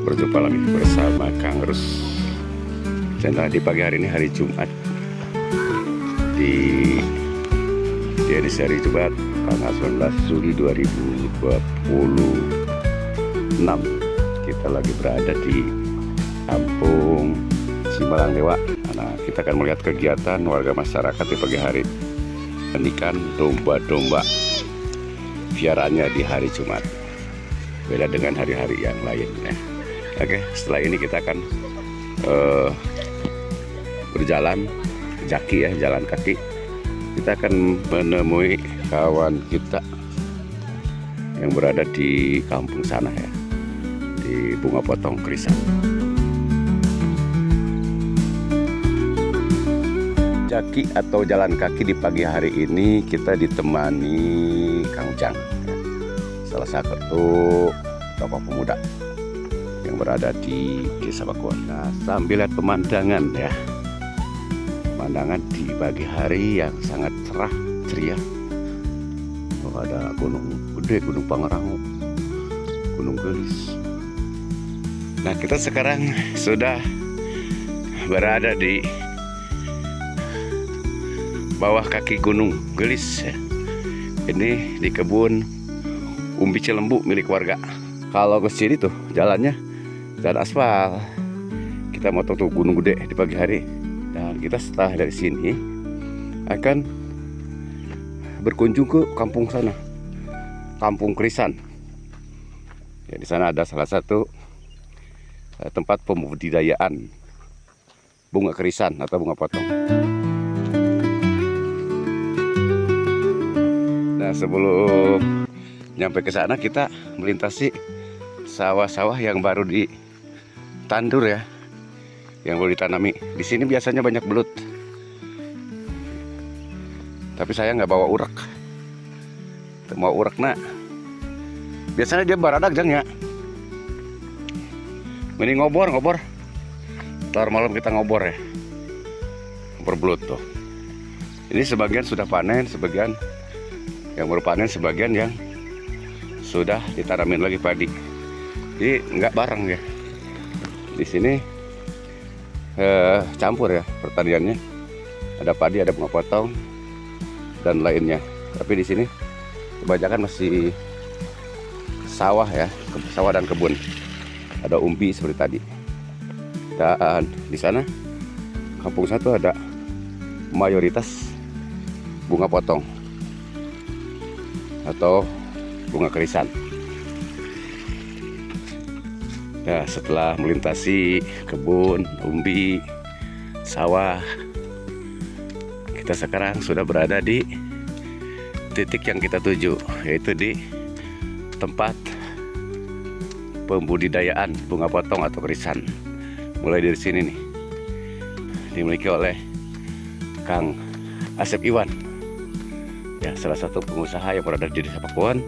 Berjumpa lagi bersama Kang Rus. Dan di pagi hari ini hari Jumat di edisi hari Jumat tanggal 19 Juli 2026. Kita lagi berada di Kampung Simbalang Dewa. Nah, kita akan melihat kegiatan warga masyarakat di pagi hari pendikan domba-domba piaraannya di hari Jumat. Beda dengan hari-hari yang lain ya. Oke, setelah ini kita akan berjalan jaki ya, jalan kaki. Kita akan menemui kawan kita yang berada di kampung sana ya, di Bunga Potong Krisan. Jaki atau jalan kaki di pagi hari ini kita ditemani Kang Ujang ya, salah satu tokoh pemuda yang berada di Desa Pakuan. Nah, sambil lihat pemandangan ya, pemandangan di pagi hari yang sangat cerah ceria. Oh, ada gunung gede, Gunung Pangrango, Gunung Gelis. Nah, kita sekarang sudah berada di bawah kaki Gunung Gelis ya. Ini di kebun umbi Cilembu milik warga. Kalau ke sini tuh jalannya dan aspal. Kita mau tuh gunung gede di pagi hari. Dan kita setelah dari sini akan berkunjung ke kampung sana, Kampung Krisan. Ya, di sana ada salah satu tempat pembudidayaan bunga krisan atau bunga potong. Nah, sebelum nyampe ke sana kita melintasi sawah-sawah yang baru ditandur ya, yang baru ditanami. Di sini biasanya banyak belut, tapi saya nggak bawa urak. Mau urak nak, biasanya dia baradak jang ya. Mending ngobor. Ntar malam kita ngobor ya, ngobor belut tuh. Ini sebagian sudah panen, sebagian yang baru panen, sebagian yang sudah ditanamin lagi padi. Jadi nggak bareng ya. Di sini campur ya pertaniannya. Ada padi, ada bunga potong dan lainnya. Tapi di sini kebanyakan masih sawah ya, sawah dan kebun. Ada umbi seperti tadi. Dan di sana kampung satu ada mayoritas bunga potong atau bunga krisan. Nah, setelah melintasi kebun, umbi, sawah, kita sekarang sudah berada di titik yang kita tuju, yaitu di tempat pembudidayaan bunga potong atau krisan. Mulai dari sini nih, dimiliki oleh Kang Asep Iwan, ya, salah satu pengusaha yang berada di Desa Pakuan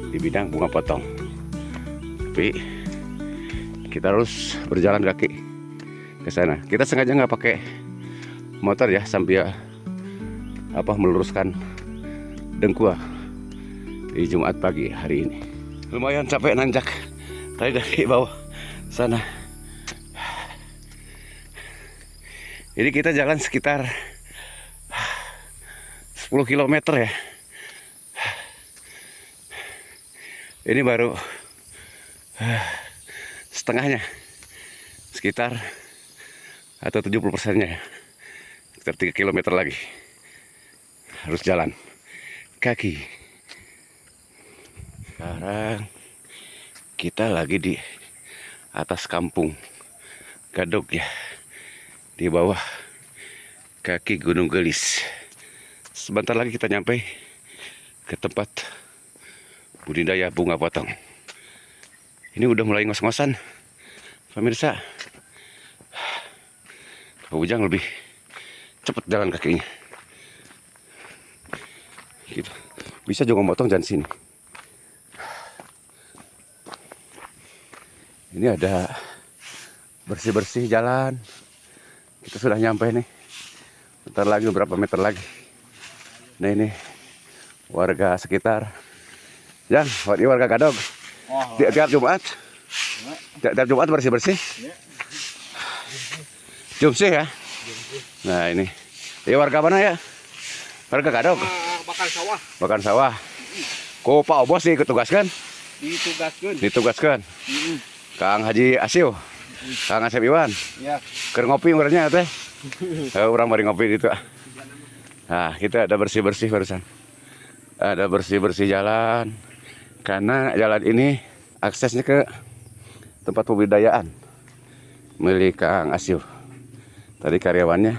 di bidang bunga potong. Tapi kita harus berjalan kaki ke sana. Kita sengaja nggak pakai motor ya, sambil meluruskan dengkul di Jumat pagi hari ini. Lumayan capek nanjak tadi dari bawah sana. Jadi kita jalan sekitar 10 km ya. Ini baru setengahnya, sekitar atau 70%-nya ya. Sekitar 3 km lagi harus jalan kaki. Sekarang kita lagi di atas kampung Gadog ya, di bawah kaki Gunung Gelis. Sebentar lagi kita nyampe ke tempat budidaya bunga potong. Ini udah mulai ngos-ngosan, pemirsa. Kang Ujang lebih cepat jalan kakinya. Gitu. Bisa juga motong jalan sini. Ini ada bersih-bersih jalan. Kita sudah nyampe nih. Bentar lagi, beberapa meter lagi. Nah, ini warga sekitar. Yang warga Gadog. Tiap Jumat Tiap Jumat bersih-bersih. Jumsih ya. Nah ini. Ya warga mana ya? Warga Gadog. Bakar sawah. Bakar sawah. Ko Pak Obos ikut tugaskan? Ditugaskan. Kang Haji Asiu. Kang Asep Iwan. Ya. Keur ngopi urangnya teh. Urang bari ngopi gitu. Nah, kita ada bersih-bersih barusan. Ada bersih-bersih jalan. Karena jalan ini aksesnya ke tempat pembudayaan milik Kang Asiu. Tadi karyawannya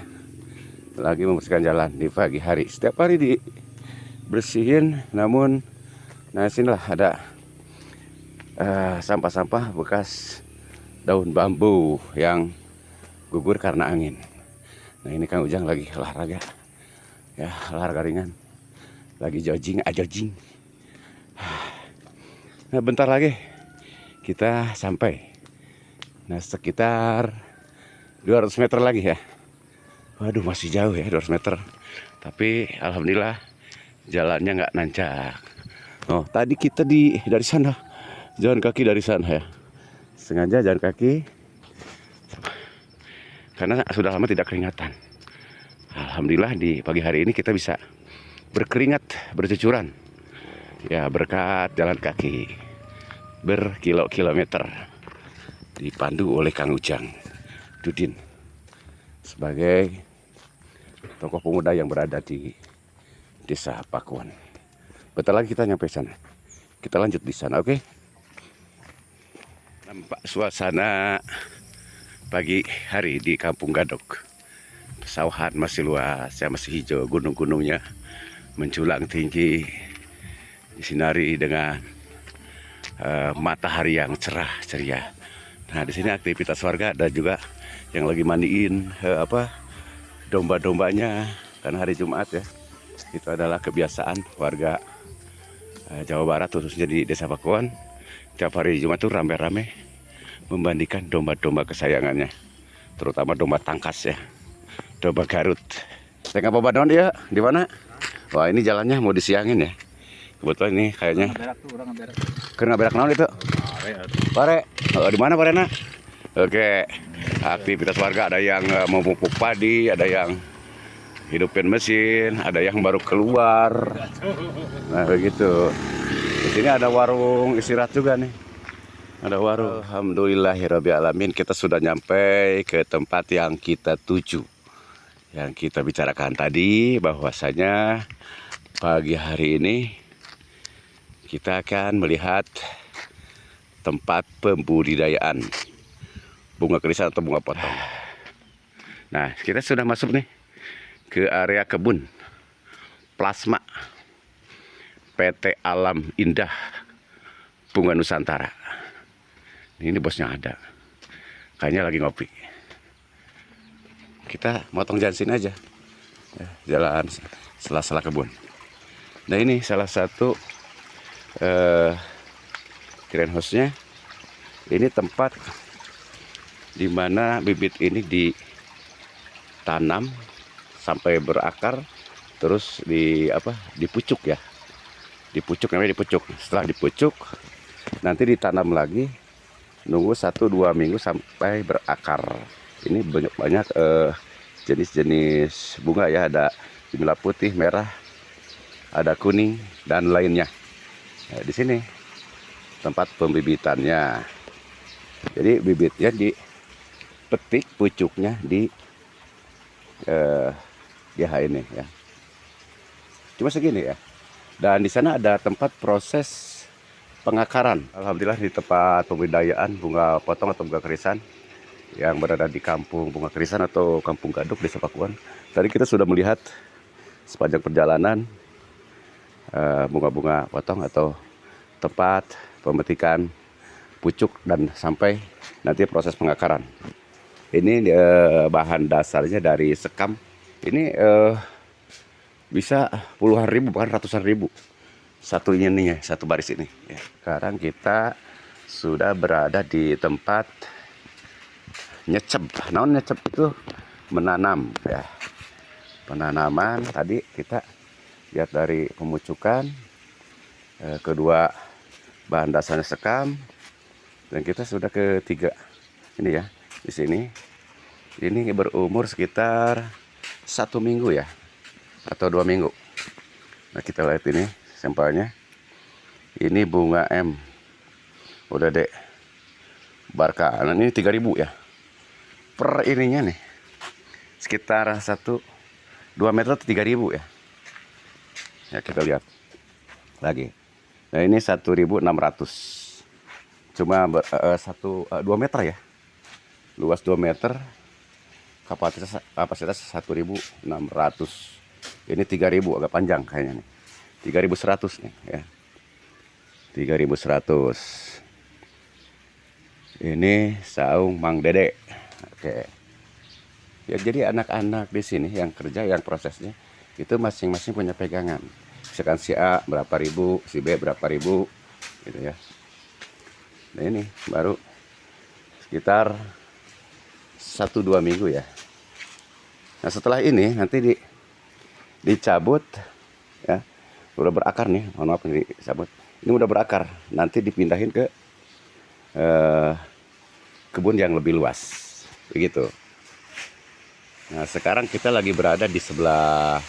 lagi membersihkan jalan di pagi hari. Setiap hari dibersihin, namun nah sinilah ada sampah-sampah bekas daun bambu yang gugur karena angin. Nah ini Kang Ujang lagi olahraga, ya olahraga ringan, lagi jogging. Nah bentar lagi kita sampai. Nah sekitar 200 meter lagi ya. Waduh masih jauh ya 200 meter. Tapi alhamdulillah jalannya nggak nancak. Oh tadi kita dari sana jalan kaki dari sana ya. Sengaja jalan kaki karena sudah lama tidak keringatan. Alhamdulillah di pagi hari ini kita bisa berkeringat bercucuran. Ya berkat jalan kaki berkilo-kilometer dipandu oleh Kang Ujang Dudin sebagai tokoh pemuda yang berada di Desa Pakuan. Bentar lagi kita nyampe sana. Kita lanjut di sana, oke? Nampak suasana pagi hari di Kampung Gadog. Pesawahan masih luas, ya masih hijau, gunung-gunungnya menjulang tinggi, disinari dengan matahari yang cerah ceria. Nah di sini aktivitas warga ada juga yang lagi mandiin domba-dombanya karena hari Jumat ya. Itu adalah kebiasaan warga Jawa Barat khususnya di Desa Pakuan. Tiap hari Jumat tuh rame-rame membandikan domba-domba kesayangannya, terutama domba tangkas ya, domba Garut. Tengah apa badon dia di mana? Wah ini jalannya mau disiangin ya. Kebetulan ini kayaknya. Karena berak naon itu? Pare. Oh, di mana parena? Oke. Aktivitas warga ada yang memupuk padi, ada yang hidupin mesin, ada yang baru keluar. Nah begitu. Di sini ada warung istirahat juga nih. Ada warung. Alhamdulillahirobbilalamin, kita sudah nyampe ke tempat yang kita tuju. Yang kita bicarakan tadi bahwasanya pagi hari ini kita akan melihat tempat pembudidayaan bunga krisan atau bunga potong. Nah, kita sudah masuk nih ke area kebun plasma PT Alam Indah Bunga Nusantara. Ini bosnya ada. Kayaknya lagi ngopi. Kita motong jalan sini aja. Jalan sela-sela kebun. Nah, ini salah satu greenhouse-nya. Ini tempat di mana bibit ini ditanam sampai berakar, terus dipucuk ya. Dipucuk namanya dipucuk. Setelah dipucuk nanti ditanam lagi, nunggu 1-2 minggu sampai berakar. Ini banyak jenis-jenis bunga ya, ada jumlah putih, merah, ada kuning dan lainnya. Nah, di sini tempat pembibitannya. Jadi bibitnya dipetik, pucuknya di ini ya. Cuma segini ya. Dan di sana ada tempat proses pengakaran. Alhamdulillah di tempat pembudidayaan bunga potong atau bunga krisan yang berada di Kampung Bunga Krisan atau Kampung Gadog Desa Pakuan. Tadi kita sudah melihat sepanjang perjalanan bunga-bunga potong atau tempat pemetikan pucuk dan sampai nanti proses pengakaran. Ini bahan dasarnya dari sekam. Ini bisa puluhan ribu bahkan ratusan ribu satu ininya, satu baris ini ya. Sekarang kita sudah berada di tempat nyecep. Naon nyecep itu menanam ya. Penanaman tadi kita lihat dari pemucukan, kedua bahan dasarnya sekam, Dan kita sudah ketiga ini ya di sini. Ini berumur sekitar 1 minggu ya, atau 2 minggu. Nah kita lihat ini sampelnya. Ini bunga M, udah dek Barca. Nah, ini 3.000 ya per ininya nih, sekitar 1-2 meter 3.000 ya. Ya kita lihat lagi. Nah ini 1.600, cuma 2 meter ya, luas 2 meter, kapasitas 1.600. Ini 3.000 agak panjang kayaknya nih, 3.100 nih ya, 3.100. Ini saung Mang Dede. Oke. Ya jadi anak-anak di sini yang kerja, yang prosesnya itu masing-masing punya pegangan. Misalkan si A berapa ribu, si B berapa ribu, gitu ya. Nah ini baru sekitar 1-2 minggu ya. Nah setelah ini nanti dicabut ya, udah berakar nih, mohon maaf ini dicabut. Ini udah berakar, nanti dipindahin ke kebun yang lebih luas, begitu. Nah sekarang kita lagi berada di sebelah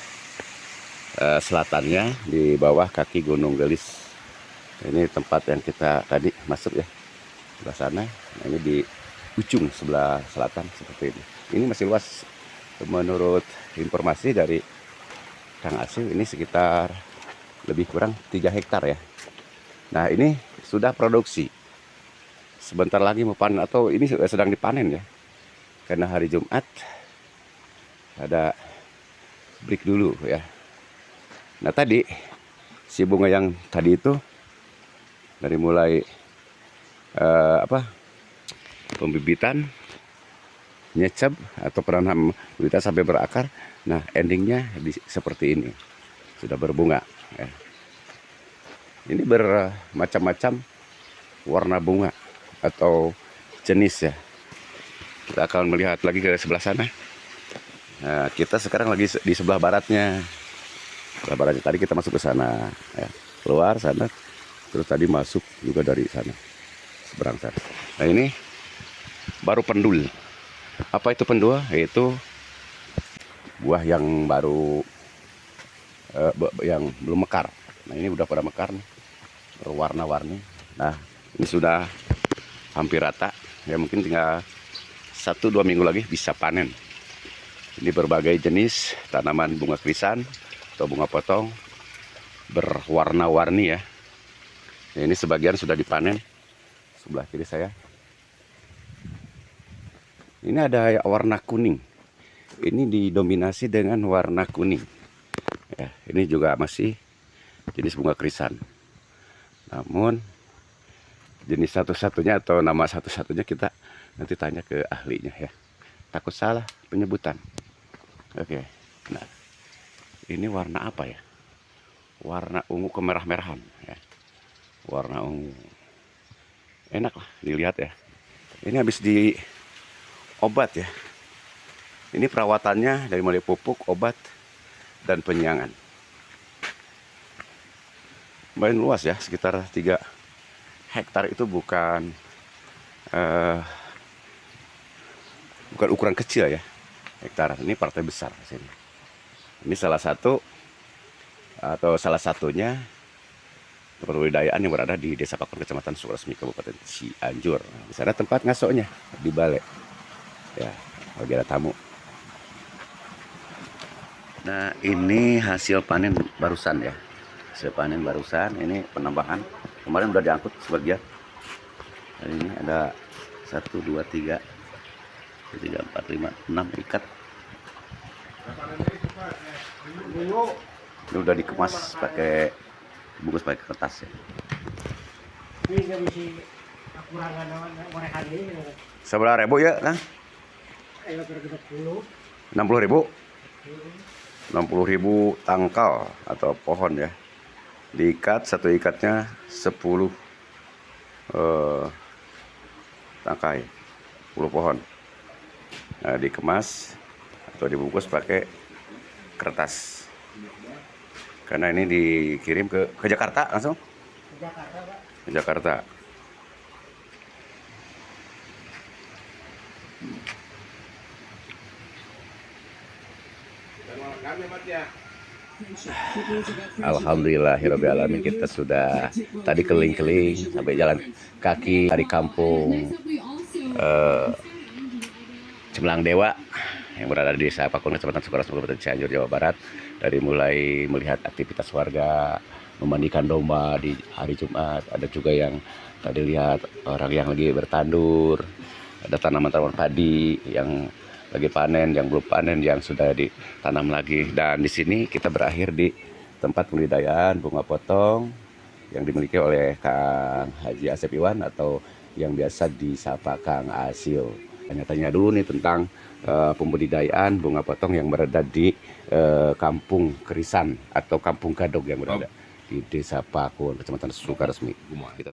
selatannya, di bawah kaki Gunung Gelis. Ini tempat yang kita tadi masuk ya, sebelah sana. Nah, ini di ujung sebelah selatan seperti ini. Ini masih luas. Menurut informasi dari Kang Asyil, ini sekitar lebih kurang 3 hektar ya. Nah ini sudah produksi. Sebentar lagi mau panen, atau ini sedang dipanen ya. Karena hari Jumat ada break dulu ya. Nah tadi si bunga yang tadi itu dari mulai pembibitan, nyecap atau penanam bibit sampai berakar. Nah endingnya seperti ini, sudah berbunga ya. Ini bermacam-macam warna bunga atau jenis ya. Kita akan melihat lagi ke sebelah sana. Nah, kita sekarang lagi di sebelah baratnya. Sebelah baratnya tadi kita masuk ke sana ya. Keluar sana, terus tadi masuk juga dari sana, seberang sana. Nah ini baru pendul. Apa itu pendul? Yaitu buah yang baru yang belum mekar. Nah ini udah pada mekar nih, berwarna-warni. Nah ini sudah hampir rata ya, mungkin tinggal 1-2 minggu lagi bisa panen. Ini berbagai jenis tanaman bunga krisan atau bunga potong, berwarna-warni ya. Ini sebagian sudah dipanen sebelah kiri saya. Ini ada warna kuning. Ini didominasi dengan warna kuning. Ya, ini juga masih jenis bunga krisan. Namun jenis satu-satunya atau nama satu-satunya kita nanti tanya ke ahlinya ya. Takut salah penyebutan. Oke. Nah, ini warna apa ya? Warna ungu kemerah-merahan ya. Warna ungu. Enak lah dilihat ya. Ini habis di obat ya. Ini perawatannya dari mulai pupuk, obat, dan penyiangan. Lumayan luas ya, sekitar 3 hektar. Itu bukan ukuran kecil ya, hektar. Ini partai besar di sini. Ini salah satu atau salah satunya perbudayaan yang berada di Desa Pakon, Kecamatan Sukaresmi, Kabupaten Cianjur. Di sana tempat ngasoknya di balai. Ya, bagi ada tamu. Nah, ini hasil panen barusan ya. Hasil panen barusan, ini penambahan. Kemarin udah diangkut sebagian. Dan ini ada 1, 2, 3, 4, 5, 6 ikat. Ini udah dikemas pakai, bungkus pakai kertas ya. Seberapa ribu ya, Kang? 60.000. 60.000 tangkal atau pohon ya. Diikat, satu ikatnya 10 tangkai, 10 pohon. Nah, dikemas atau dibungkus pakai kertas. Karena ini dikirim ke Jakarta langsung. Ke Jakarta, Pak. Ke Jakarta. Alhamdulillahirobbilalamin, kita sudah tadi keliling-keliling sampai jalan kaki dari kampung Cemlang Dewa yang berada di Desa Pakun, Kecamatan Sukaras, Kabupaten Cianjur, Jawa Barat. Dari mulai melihat aktivitas warga memandikan domba di hari Jumat, ada juga yang tadi lihat orang yang lagi bertandur, ada tanaman-tanaman padi yang lagi panen, yang belum panen, yang sudah ditanam lagi. Dan di sini kita berakhir di tempat pembudidayaan bunga potong yang dimiliki oleh Kang Haji Asep Iwan atau yang biasa disapa Kang Asil. Tanya-tanya dulu nih tentang pembudidayaan bunga potong yang berada di Kampung Kerisan atau Kampung Gadog yang berada di Desa Pakun, Kecamatan Sukaresmi. Kita